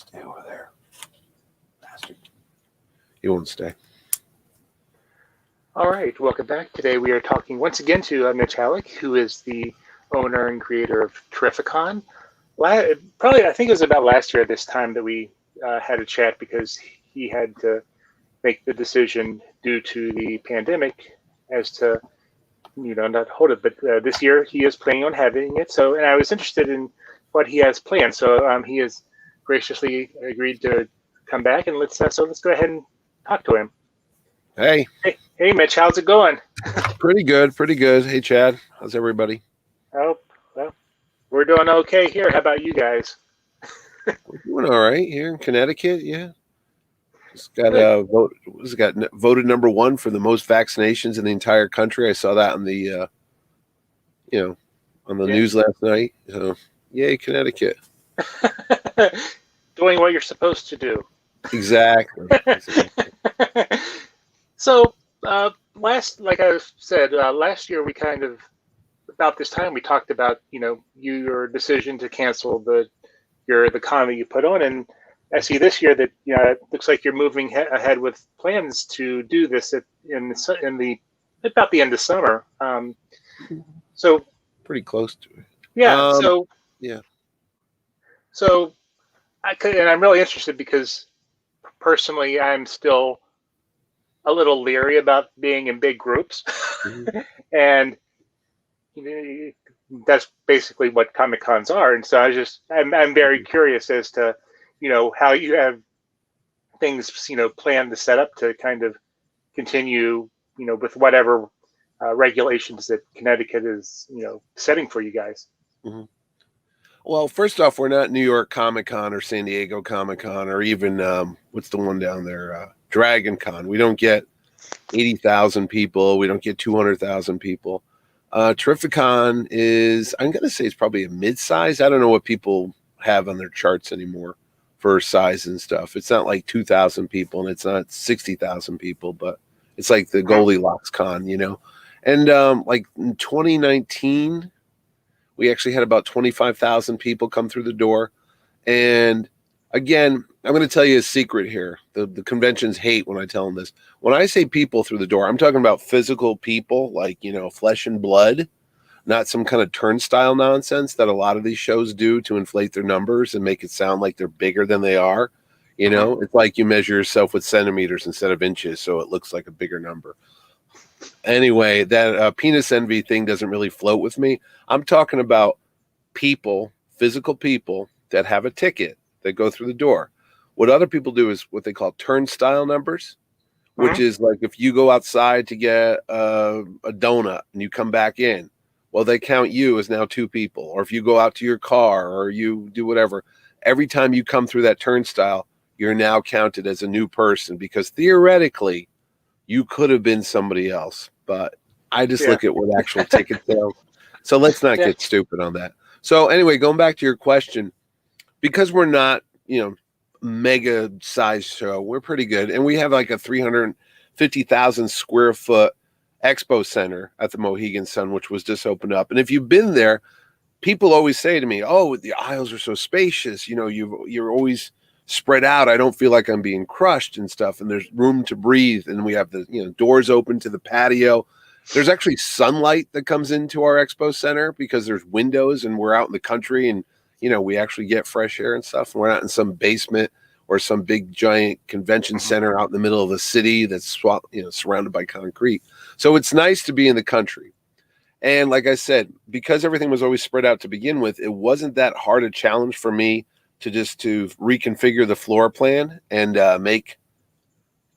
Stay over there. Bastard. He won't stay. All right, welcome back. Today we are talking once again to Mitch Hallock, who is the owner and creator of TerrifiCon. Probably, I think it was about last year at this time that we had a chat because he had to make the decision due to the pandemic as to, not hold it. But this year he is planning on having it. So, and I was interested in what he has planned. So he has graciously agreed to come back, and let's go ahead and talk to him. Hey, Mitch, how's it going? Pretty good. Hey, Chad, how's everybody? Oh, well, we're doing okay here. How about you guys? We're doing all right here in Connecticut. Yeah, just got voted number one for the most vaccinations in the entire country. I saw that on the, on the news last night. So, yay, Connecticut! Doing what you're supposed to do. Exactly. So, like I said, last year we kind of, about this time, we talked about, your decision to cancel the con that you put on, and I see this year that, it looks like you're moving ahead with plans to do this about the end of summer. So pretty close to it. Yeah. Yeah. So, I'm really interested because personally, I'm still a little leery about being in big groups, and that's basically what Comic Cons are. And so I'm very curious as to, how you have things, planned to set up to kind of continue, with whatever regulations that Connecticut is, setting for you guys. Mm-hmm. Well, first off, we're not New York Comic Con or San Diego Comic Con or even what's the one down there, Dragon Con. We don't get 80,000 people. We don't get 200,000 people. TerrifiCon is, I'm going to say it's probably a mid-size. I don't know what people have on their charts anymore for size and stuff. It's not like 2,000 people and it's not 60,000 people, but it's like the Goldilocks Con, And like in 2019, we actually had about 25,000 people come through the door. And again, I'm going to tell you a secret here. The conventions hate when I tell them this. When I say people through the door, I'm talking about physical people, like, flesh and blood, not some kind of turnstile nonsense that a lot of these shows do to inflate their numbers and make it sound like they're bigger than they are. It's like you measure yourself with centimeters instead of inches, so it looks like a bigger number. Anyway, that penis envy thing doesn't really float with me. I'm talking about people, physical people that have a ticket that go through the door. What other people do is what they call turnstile numbers, which is like if you go outside to get a donut and you come back in, well, they count you as now two people. Or if you go out to your car or you do whatever, every time you come through that turnstile, you're now counted as a new person because theoretically you could have been somebody else. But I just look at what actual ticket sales. So let's not get stupid on that. So anyway, going back to your question, because we're not, mega size show, we're pretty good. And we have like a 350,000 square foot expo center at the Mohegan Sun, which was just opened up. And if you've been there, people always say to me, oh, the aisles are so spacious. You're always spread out. I don't feel like I'm being crushed and stuff. And there's room to breathe. And we have the, doors open to the patio. There's actually sunlight that comes into our expo center because there's windows and we're out in the country and, we actually get fresh air and stuff. And we're not in some basement or some big giant convention center out in the middle of a city that's surrounded by concrete. So it's nice to be in the country. And like I said, because everything was always spread out to begin with, it wasn't that hard a challenge for me to reconfigure the floor plan and make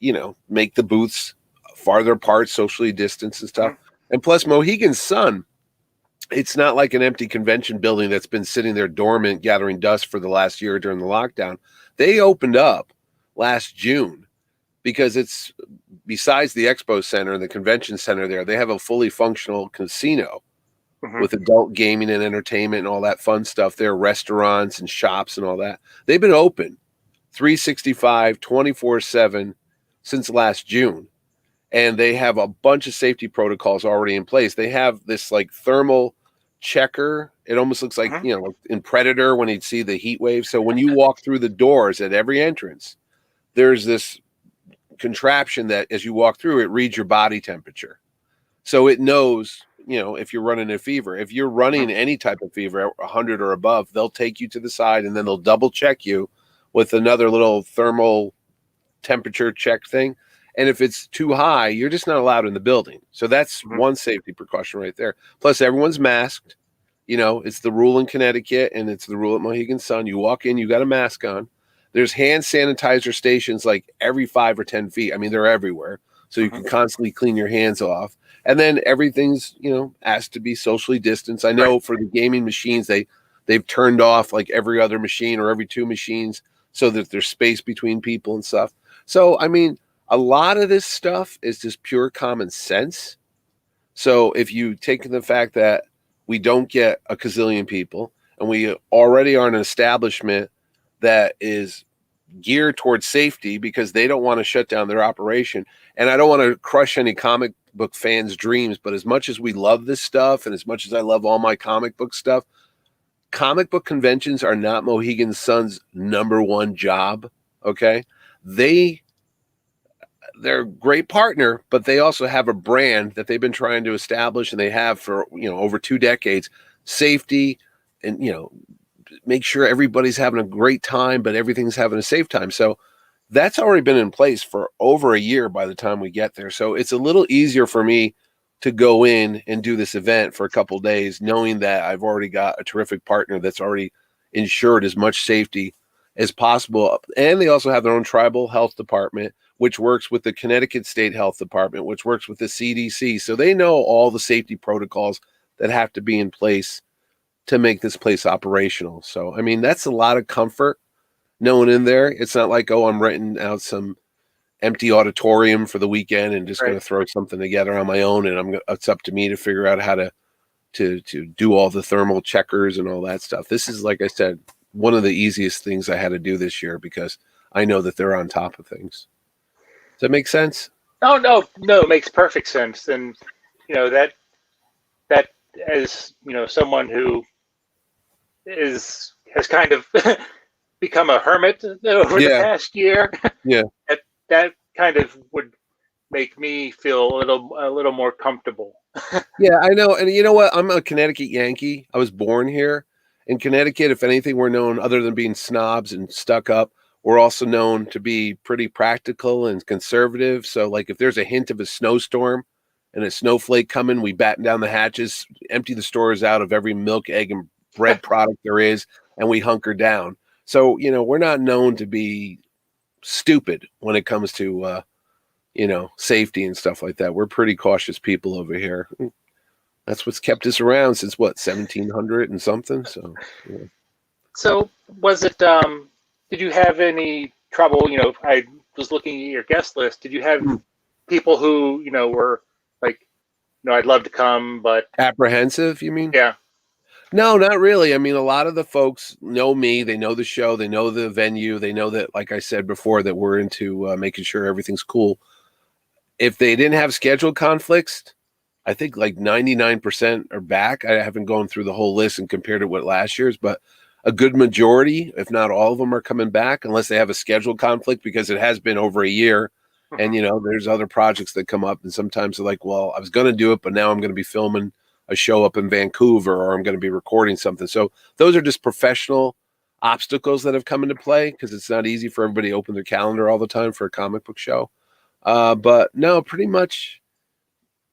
the booths farther apart, socially distanced and stuff. And plus Mohegan Sun, it's not like an empty convention building that's been sitting there dormant, gathering dust for the last year during the lockdown. They opened up last June because it's, besides the expo center and the convention center there, they have a fully functional casino with adult gaming and entertainment and all that fun stuff there, restaurants and shops and all that. They've been open 365, 24/7 since last June. And they have a bunch of safety protocols already in place. They have this like thermal checker. It almost looks like, Mhm. you know, like in Predator when he'd see the heat wave. So when you walk through the doors at every entrance, there's this contraption that as you walk through, it reads your body temperature. So it knows, you know, if you're running a fever. If you're running any type of fever, 100 or above, they'll take you to the side and then they'll double check you with another little thermal temperature check thing. And if it's too high, you're just not allowed in the building. So that's one safety precaution right there. Plus, everyone's masked. You know, it's the rule in Connecticut and it's the rule at Mohegan Sun. You walk in, you got a mask on. There's hand sanitizer stations like every 5 or 10 feet. I mean, they're everywhere. So you can constantly clean your hands off. And then everything's, you know, asked to be socially distanced. I know for the gaming machines, they've turned off like every other machine or every 2 machines so that there's space between people and stuff. So, I mean, a lot of this stuff is just pure common sense. So if you take the fact that we don't get a gazillion people and we already are an establishment that is geared towards safety because they don't want to shut down their operation. And I don't want to crush any comic book fans' dreams, but as much as we love this stuff and as much as I love all my comic book stuff, comic book conventions are not Mohegan Sun's #1 job. Okay. They're a great partner, but they also have a brand that they've been trying to establish and they have for, you know, over 2 decades. Safety and, you know, make sure everybody's having a great time, but everything's having a safe time. So that's already been in place for over a year by the time we get there. So it's a little easier for me to go in and do this event for a couple of days, knowing that I've already got a terrific partner that's already ensured as much safety as possible. And they also have their own tribal health department, which works with the Connecticut State Health Department, which works with the CDC. So they know all the safety protocols that have to be in place to make this place operational. So, I mean, that's a lot of comfort knowing in there. It's not like, oh, I'm renting out some empty auditorium for the weekend and just going to throw something together on my own. And it's up to me to figure out how to do all the thermal checkers and all that stuff. This is, like I said, one of the easiest things I had to do this year because I know that they're on top of things. Does that make sense? Oh, no, it makes perfect sense. And, you know, that as, you know, someone who has kind of become a hermit over the past year. Yeah. That kind of would make me feel a little more comfortable. Yeah, I know. And you know what? I'm a Connecticut Yankee. I was born here. In Connecticut, if anything, we're known, other than being snobs and stuck up, we're also known to be pretty practical and conservative. So, like, if there's a hint of a snowstorm and a snowflake coming, we batten down the hatches, empty the stores out of every milk, egg, and bread product there is, and we hunker down. So, you know, we're not known to be stupid when it comes to, you know, safety and stuff like that. We're pretty cautious people over here. That's what's kept us around since what, 1700 and something. So, yeah. So was it, did you have any trouble? You know, I was looking at your guest list. Did you have people who, you know, were like, no, I'd love to come, but Apprehensive, you mean? Yeah. No, not really. I mean, a lot of the folks know me. They know the show. They know the venue. They know that, like I said before, that we're into making sure everything's cool. If they didn't have schedule conflicts, I think like 99% are back. I haven't gone through the whole list and compared to what last year's, but a good majority, if not all of them, are coming back unless they have a schedule conflict, because it has been over a year. And, you know, there's other projects that come up and sometimes they're like, well, I was going to do it, but now I'm going to be filming a show up in Vancouver or I'm going to be recording something. So those are just professional obstacles that have come into play because it's not easy for everybody to open their calendar all the time for a comic book show. But no, pretty much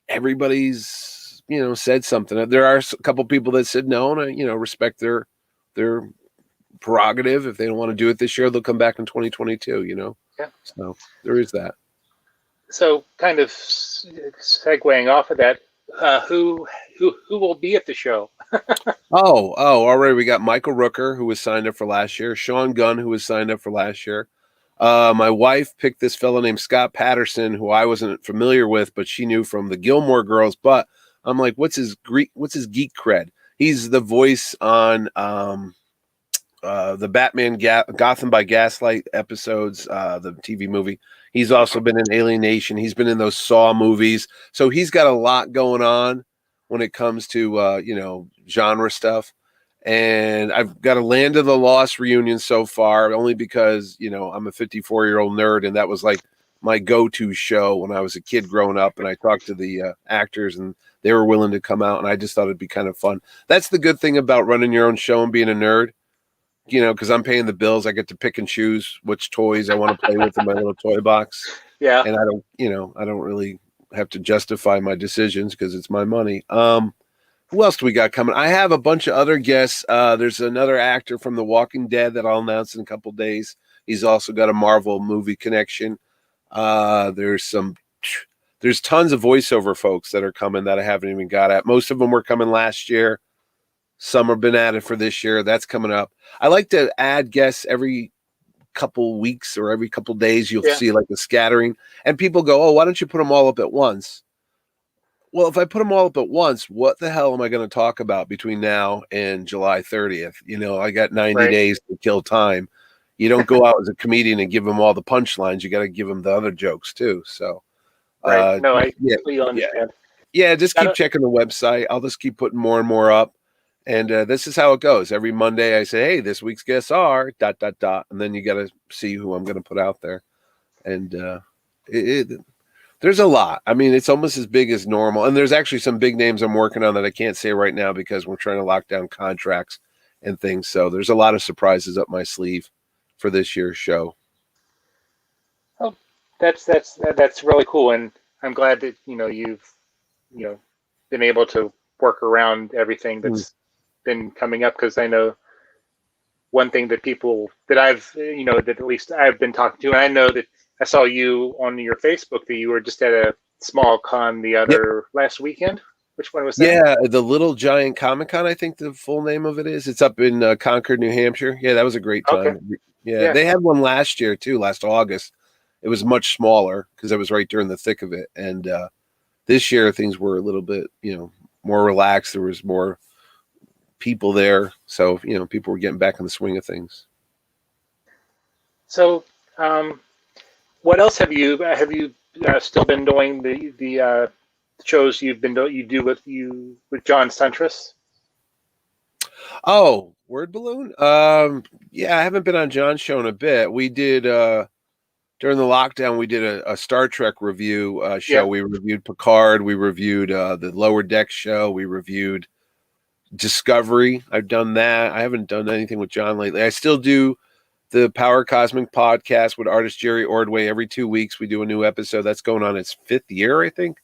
everybody's, you know, said something. There are a couple people that said no, and I, you know, respect their prerogative. If they don't want to do it this year, they'll come back in 2022, you know? Yeah. So there is that. So kind of segueing off of that, who will be at the show? Already we got Michael Rooker, who was signed up for last year, Sean Gunn, who was signed up for last year. My wife picked this fellow named Scott Patterson, who I wasn't familiar with, but she knew from the Gilmore Girls. But I'm like, what's his geek cred? He's the voice on the Batman Gotham by Gaslight episodes, the TV movie. He's also been in Alienation. He's been in those Saw movies. So he's got a lot going on when it comes to genre stuff. And I've got a Land of the Lost reunion so far, only because I'm a 54-year-old nerd, and that was like my go-to show when I was a kid growing up. And I talked to the actors, and they were willing to come out, and I just thought it'd be kind of fun. That's the good thing about running your own show and being a nerd, because I'm paying the bills. I get to pick and choose which toys I want to play with in my little toy box. Yeah. And I don't really have to justify my decisions because it's my money. Who else do we got coming? I have a bunch of other guests. There's another actor from The Walking Dead that I'll announce in a couple days. He's also got a Marvel movie connection. There's tons of voiceover folks that are coming that I haven't even got at. Most of them were coming last year. Some have been added for this year. That's coming up. I like to add guests every couple weeks or every couple days. You'll see like a scattering, and people go, "Oh, why don't you put them all up at once?" Well, if I put them all up at once, what the hell am I going to talk about between now and July 30th? I got 90 days to kill time. You don't go out as a comedian and give them all the punchlines. You got to give them the other jokes too. So, I completely understand. Yeah, just keep checking the website. I'll just keep putting more and more up. And this is how it goes. Every Monday I say, hey, this week's guests are ... And then you got to see who I'm going to put out there. And there's a lot. I mean, it's almost as big as normal. And there's actually some big names I'm working on that I can't say right now because we're trying to lock down contracts and things. So there's a lot of surprises up my sleeve for this year's show. Oh, that's really cool. And I'm glad that, you've, been able to work around everything that's been coming up. Because I know one thing that people that I've, that at least I've been talking to, and I know that I saw you on your Facebook that you were just at a small con the other last weekend. Which one was that? Yeah, the Little Giant Comic Con, I think the full name of it is. It's up in Concord, New Hampshire. Yeah, that was a great time. Okay. Yeah, they had one last year too, last August. It was much smaller because it was right during the thick of it. And this year things were a little bit, more relaxed. There was more people there. So, people were getting back in the swing of things. So, what else have you still been doing the shows you do with John Centris? Oh, Word Balloon. Yeah, I haven't been on John's show in a bit. We did during the lockdown. We did a Star Trek review show. Yeah. We reviewed Picard. We reviewed the Lower Deck show. We reviewed Discovery. I've done that. I haven't done anything with John lately. I still do the Power Cosmic podcast with artist Jerry Ordway. Every 2 weeks we do a new episode. That's going on its 5th year, I think.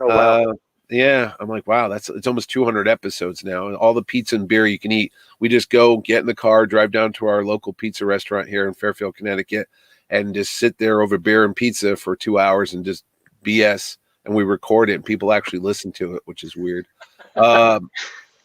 Oh, wow. Yeah, I'm like, wow, it's almost 200 episodes now. And all the pizza and beer you can eat. We just go get in the car, drive down to our local pizza restaurant here in Fairfield, Connecticut, and just sit there over beer and pizza for 2 hours and just BS. And we record it, and people actually listen to it, which is weird.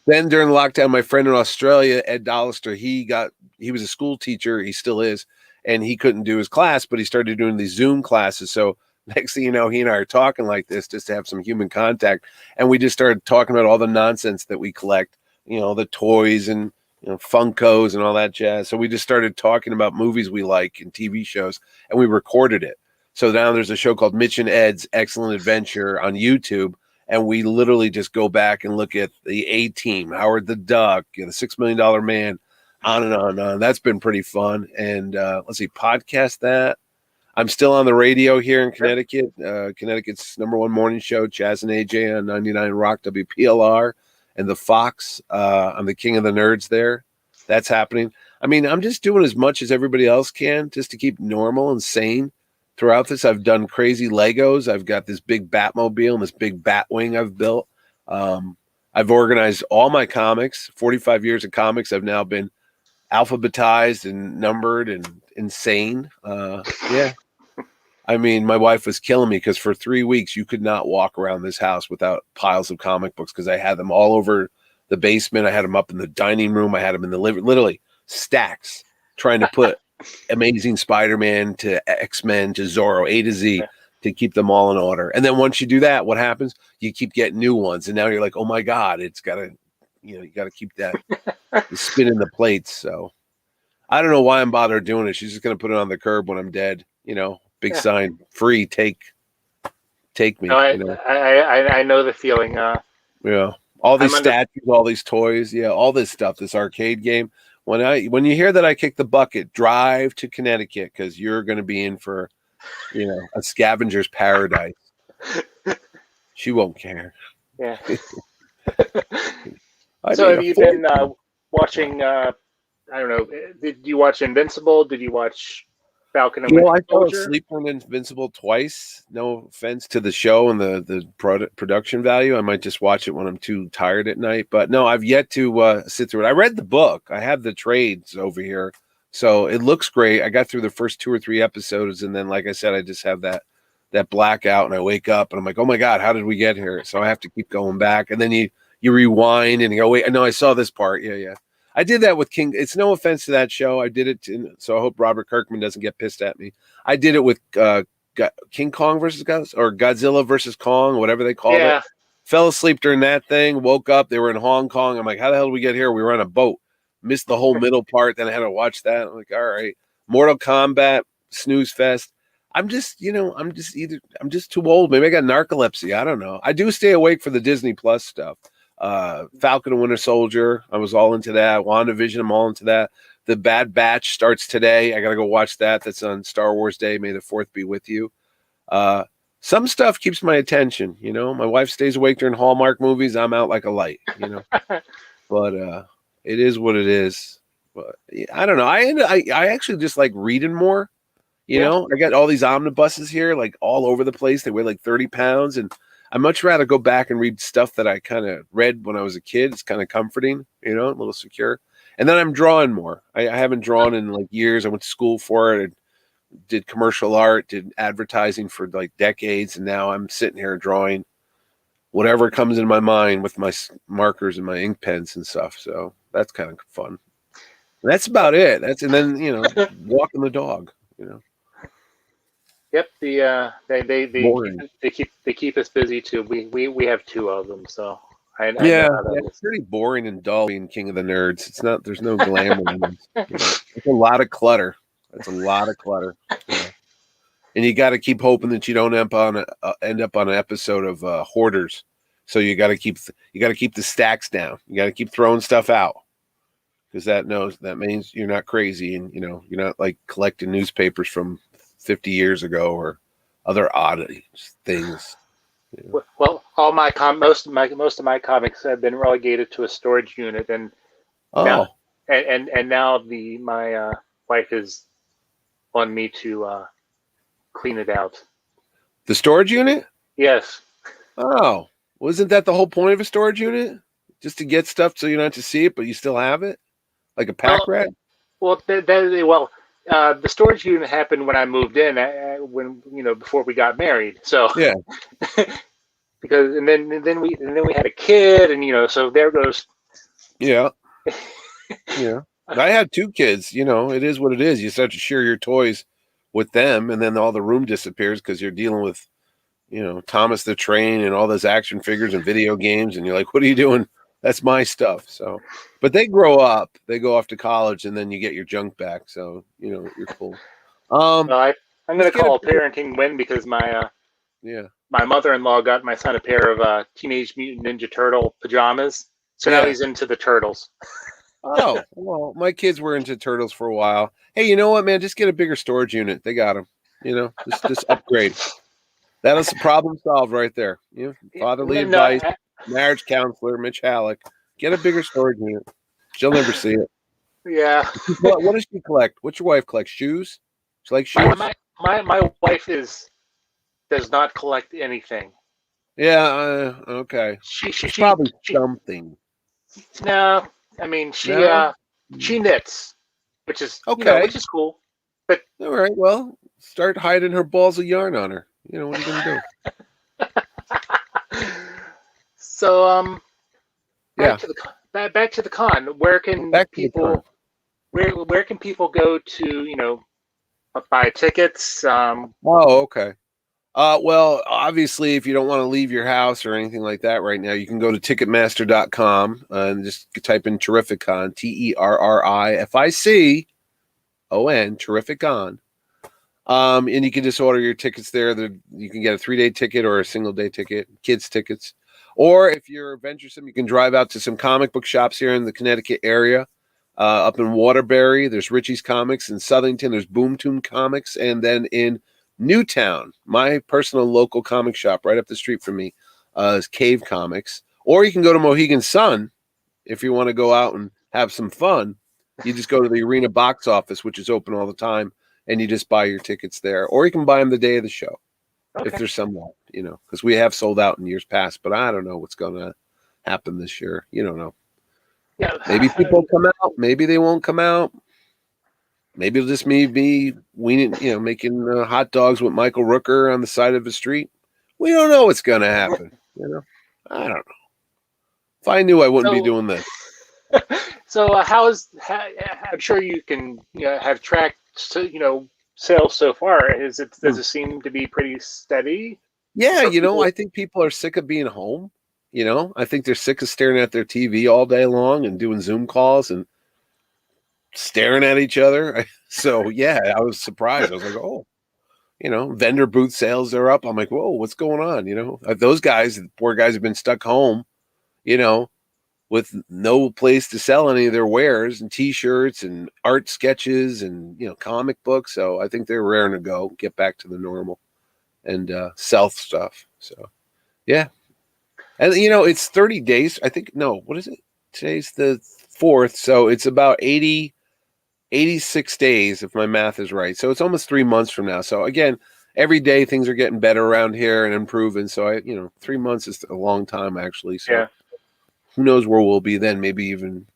Then during the lockdown, my friend in Australia, Ed Dollister, he was a school teacher. He still is. And he couldn't do his class, but he started doing these Zoom classes. So next thing you know, he and I are talking like this just to have some human contact. And we just started talking about all the nonsense that we collect, the toys and, Funkos and all that jazz. So we just started talking about movies we like and TV shows, and we recorded it. So now there's a show called Mitch and Ed's Excellent Adventure on YouTube. And we literally just go back and look at the A-Team, Howard the Duck, the $6 Million Man, on and on and on. That's been pretty fun. And let's see, podcast that. I'm still on the radio here in Connecticut. Connecticut's #1 morning show, Chaz and AJ on 99 Rock WPLR and the Fox. I'm the king of the nerds there. That's happening. I mean, I'm just doing as much as everybody else can just to keep normal and sane. Throughout this, I've done crazy Legos. I've got this big Batmobile and this big Batwing I've built. I've organized all my comics. 45 years of comics. I've now been alphabetized and numbered and insane. Yeah. I mean, my wife was killing me because for 3 weeks, you could not walk around this house without piles of comic books because I had them all over the basement. I had them up in the dining room. I had them in the living, literally stacks, trying to put Amazing Spider-Man to X-Men to Zorro, A to Z, to keep them all in order. And then once you do that, what happens? You keep getting new ones. And now you're like, oh my God, it's got to, you got to keep that spinning the plates. So I don't know why I'm bothered doing it. She's just going to put it on the curb when I'm dead, big sign, free, take me. No, I know the feeling. Yeah. All these I'm under. statues, all these toys, yeah, all this stuff, this arcade game. When you hear that I kick the bucket, drive to Connecticut because you're going to be in for, a scavenger's paradise. She won't care. Yeah. I So made have a you fortune. been watching? I don't know. Did you watch Invincible? Did you watch Falcon and Winter I fell Soldier? asleep on Invincible twice. No offense to the show and the production value. I might just watch it when I'm too tired at night. But no, I've yet to sit through it. I read the book. I have the trades over here, so it looks great. I got through the first 2 or 3 episodes, and then, like I said, I just have that blackout, and I wake up and I'm like, oh my god, how did we get here? So I have to keep going back, and then you rewind and you go, wait, no, I saw this part. Yeah. I did that with King. It's no offense to that show. I did it, so I hope Robert Kirkman doesn't get pissed at me. I did it with King Kong versus Godzilla versus Kong, whatever they called it. Yeah. Fell asleep during that thing. Woke up. They were in Hong Kong. I'm like, how the hell did we get here? We were on a boat. Missed the whole middle part. Then I had to watch that. I'm like, all right. Mortal Kombat, snooze fest. I'm just too old. Maybe I got narcolepsy. I don't know. I do stay awake for the Disney Plus stuff. Falcon and Winter Soldier, I was all into that. WandaVision, I'm all into that. The Bad Batch starts today. I gotta go watch that. That's on Star Wars Day. May the 4th be with you. Some stuff keeps my attention. My wife stays awake during Hallmark movies. I'm out like a light. But it is what it is. But I don't know. I actually just like reading more. I got all these omnibuses here, like all over the place. They weigh like 30 pounds, and I much rather go back and read stuff that I kind of read when I was a kid. It's kind of comforting, a little secure. And then I'm drawing more. I haven't drawn in like years. I went to school for it. I did commercial art, did advertising for like decades. And now I'm sitting here drawing whatever comes in my mind with my markers and my ink pens and stuff. So that's kind of fun. And that's about it. And then, walking the dog, Yep. Boring. They keep us busy too. We have 2 of them, so I know how that it's is. pretty boring and dull being king of the nerds. It's not. There's no glamour in it. It's a lot of clutter. It's a lot of clutter. And you got to keep hoping that you don't end up on an episode of Hoarders. So you got to keep the stacks down. You got to keep throwing stuff out because that means you're not crazy and you're not like collecting newspapers from 50 years ago or other odd things. Well, all most of my comics have been relegated to a storage unit, and now now my wife is on me to clean it out. The storage unit? Yes. Oh, wasn't that the whole point of a storage unit? Just to get stuff so you don't have to see it, but you still have it, like a pack rat. Well, the storage unit happened when I moved in, when before we got married. So yeah, because and then we had a kid, and so there goes. Yeah, yeah. I had 2 kids. It is what it is. You start to share your toys with them, and then all the room disappears because you're dealing with, Thomas the Train and all those action figures and video games, and you're like, what are you doing? That's my stuff. So, but they grow up, they go off to college, and then you get your junk back. So, you're cool. I'm going to call a parenting win because my mother-in-law got my son a pair of Teenage Mutant Ninja Turtle pajamas. So now he's into the turtles. Oh, well, my kids were into turtles for a while. Hey, you know what, man? Just get a bigger storage unit. They got them. Just upgrade. That's the problem solved right there. Fatherly advice. Marriage counselor, Mitch Hallock. Get a bigger storage unit. She'll never see it. Yeah. What does she collect? What's your wife collect? Shoes? She likes shoes? My wife does not collect anything. Yeah, okay. She probably something. No, I mean she knits, which is okay. Which is cool. But all right, well, start hiding her balls of yarn on her. What are you gonna do? So back to the con. Where can people go to buy tickets? Okay. Well, obviously, if you don't want to leave your house or anything like that right now, you can go to Ticketmaster.com and just type in TerrifiCon, TerrifiCon, TerrifiCon. And you can just order your tickets there. You can get a 3-day ticket or a single-day ticket, kids tickets. Or if you're venturesome, you can drive out to some comic book shops here in the Connecticut area. Up in Waterbury, there's Richie's Comics. In Southington, there's Boomtoon Comics. And then in Newtown, my personal local comic shop right up the street from me, is Cave Comics. Or you can go to Mohegan Sun if you want to go out and have some fun. You just go to the Arena box office, which is open all the time, and you just buy your tickets there. Or you can buy them the day of the show. Okay. If there's some left, because we have sold out in years past, but I don't know what's going to happen this year. You don't know. Yeah. Maybe people come out. Maybe they won't come out. Maybe it'll just be weaning, making hot dogs with Michael Rooker on the side of the street. We don't know what's going to happen. I don't know. If I knew, I wouldn't be doing this. So I'm sure you can have tracked sales so far. Does it seem to be pretty steady? Yeah, I think people are sick of being home. I think they're sick of staring at their TV all day long and doing Zoom calls and staring at each other. So yeah, I was surprised. I was like, oh, vendor booth sales are up. I'm like, whoa, what's going on? Those guys, poor guys, have been stuck home, with no place to sell any of their wares and T-shirts and art sketches and comic books. So I think they're raring to go, get back to the normal and sell stuff. So yeah, and it's 30 days. I think what is it? Today's the 4th, so it's about 86 days if my math is right. So it's almost 3 months from now. So again, every day things are getting better around here and improving. So 3 months is a long time actually. So. Yeah. Who knows where we'll be then? Maybe even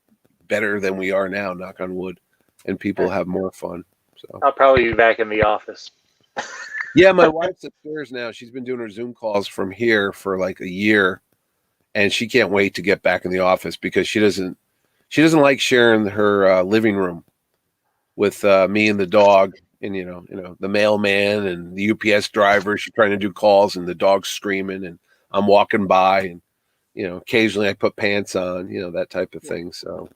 better than we are now, knock on wood, and people have more fun. So I'll probably be back in the office. Yeah, my wife's upstairs now. She's been doing her Zoom calls from here for like a year, and she can't wait to get back in the office because she doesn't like sharing her living room with me and the dog and the mailman and the UPS driver. She's trying to do calls and the dog's screaming, and I'm walking by and. Occasionally I put pants on, that type of thing. So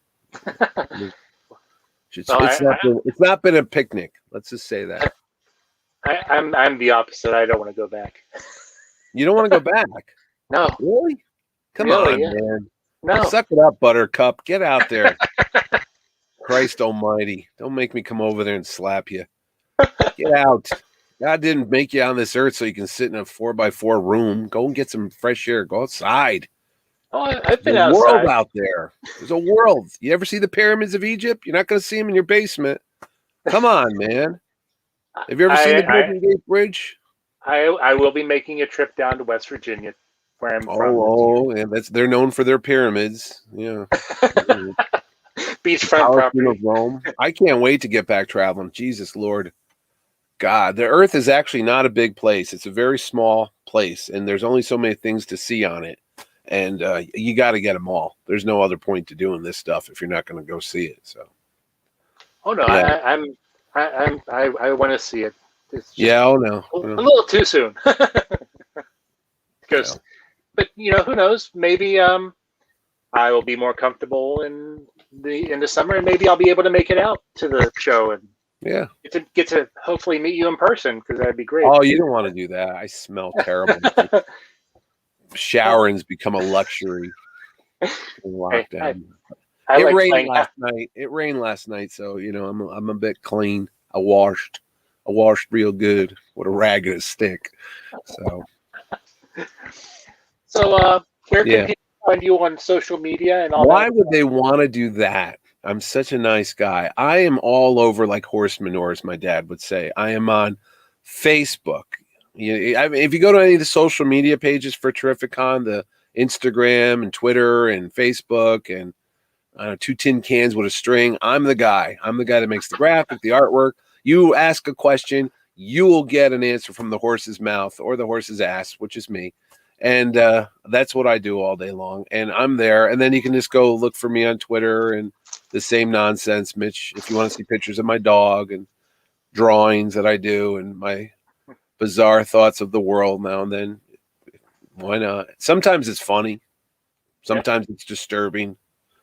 it's not been a picnic. Let's just say that. I'm the opposite. I don't want to go back. You don't want to go back? No. Really? Come on, man. No. Suck it up, Buttercup. Get out there. Christ almighty. Don't make me come over there and slap you. Get out. God didn't make you on this earth so you can sit in a 4x4 room. Go and get some fresh air. Go outside. Oh, I've been outside. There's a world out there. There's a world. You ever see the pyramids of Egypt? You're not going to see them in your basement. Come on, man. Have you ever seen the Golden Gate Bridge? I will be making a trip down to West Virginia, where I'm from. Oh, yeah, they're known for their pyramids. Yeah. Beachfront property of Rome. I can't wait to get back traveling. Jesus Lord. God, the Earth is actually not a big place. It's a very small place, and there's only so many things to see on it. And you got to get them all. There's no other point to doing this stuff if you're not going to go see it. So. Oh no, yeah. I want to see it. It's no. A little too soon. Because, but who knows? Maybe I will be more comfortable in the summer, and maybe I'll be able to make it out to the show and get to hopefully meet you in person because that'd be great. Oh, you don't want to do that. I smell terrible. Showering's become a luxury in lockdown. It rained last night. It rained last night, so I'm a bit clean. I washed real good with a rag and a stick. So where can people find you on social media and all Why that? would they want to do that? I'm such a nice guy. I am all over like horse manure, as my dad would say. I am on Facebook. If you go to any of the social media pages for TerrifiCon, the Instagram and Twitter and Facebook and 2 tin cans with a string, I'm the guy. I'm the guy that makes the graphic, the artwork. You ask a question, you will get an answer from the horse's mouth or the horse's ass, which is me. And that's what I do all day long. And I'm there. And then you can just go look for me on Twitter and the same nonsense, Mitch, if you want to see pictures of my dog and drawings that I do and my bizarre thoughts of the world now and then. Why not? Sometimes it's funny. Sometimes it's disturbing.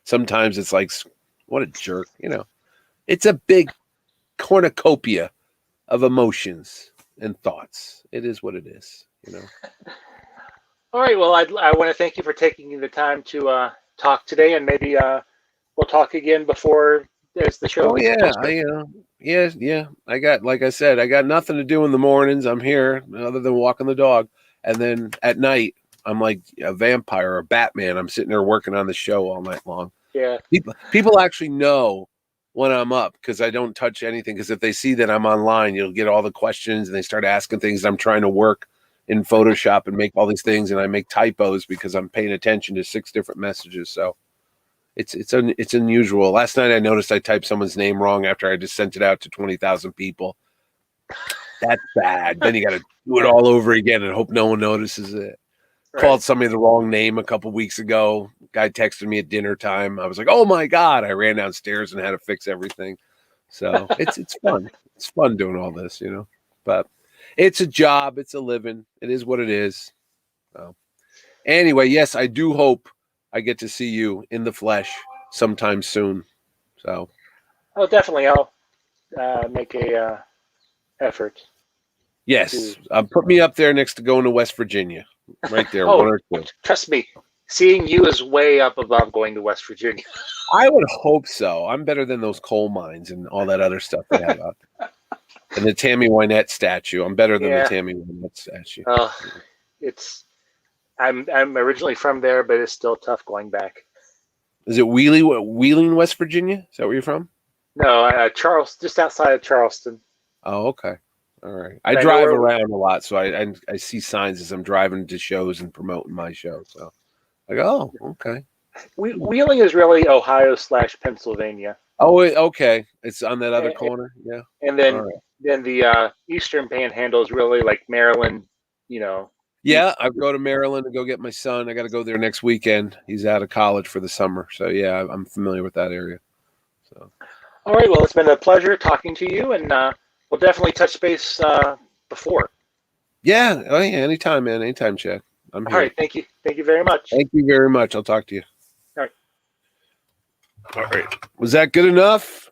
Sometimes it's like, what a jerk. It's a big cornucopia of emotions and thoughts. It is what it is. All right. Well, I want to thank you for taking the time to talk today, and maybe we'll talk again before as the show Oh gets yeah, closer. yeah. I got, like I said, I got nothing to do in the mornings. I'm here other than walking the dog, and then at night I'm like a vampire or Batman. I'm sitting there working on the show all night long. Yeah. People actually know when I'm up because I don't touch anything. Because if they see that I'm online, you'll get all the questions and they start asking things. I'm trying to work in Photoshop and make all these things, and I make typos because I'm paying attention to 6 different messages. So it's unusual. Last night I noticed I typed someone's name wrong after I just sent it out to 20,000 people. That's bad. Then you got to do it all over again and hope no one notices it. Right. Called somebody the wrong name a couple weeks ago. Guy texted me at dinner time. I was like, "Oh my god!" I ran downstairs and had to fix everything. So it's fun. It's fun doing all this, you know. But it's a job. It's a living. It is what it is. So anyway, yes, I do hope I get to see you in the flesh sometime soon. So Oh, definitely. I'll make a effort. yes, put me up there next to going to West Virginia, right there, Oh, one or two. trust me, seeing you is way up above going to West Virginia. I would hope so. I'm better than those coal mines and all that other stuff they have out there. And the Tammy Wynette statue. I'm better than the Yeah. Tammy Wynette statue. I'm originally from there, but it's still tough going back. Is it Wheeling, West Virginia? Is that where you're from? No, just outside of Charleston. Oh, okay. All right. I I know drive where- around a lot, so I see signs as I'm driving to shows and promoting my show. So I go, oh, okay. Wheeling is really Ohio/Pennsylvania. Oh, okay. It's on that other corner. Yeah. And then All right. then the Eastern Panhandle is really like Maryland, you know. Yeah, I go to Maryland to go get my son. I got to go there next weekend. He's out of college for the summer, so yeah, I'm familiar with that area. So, All right, well, it's been a pleasure talking to you, and we'll definitely touch base before. yeah, oh yeah, anytime, man, anytime, Chad. I'm here. All right, thank you very much. Thank you very much. I'll talk to you. All right. All right. Was that good enough?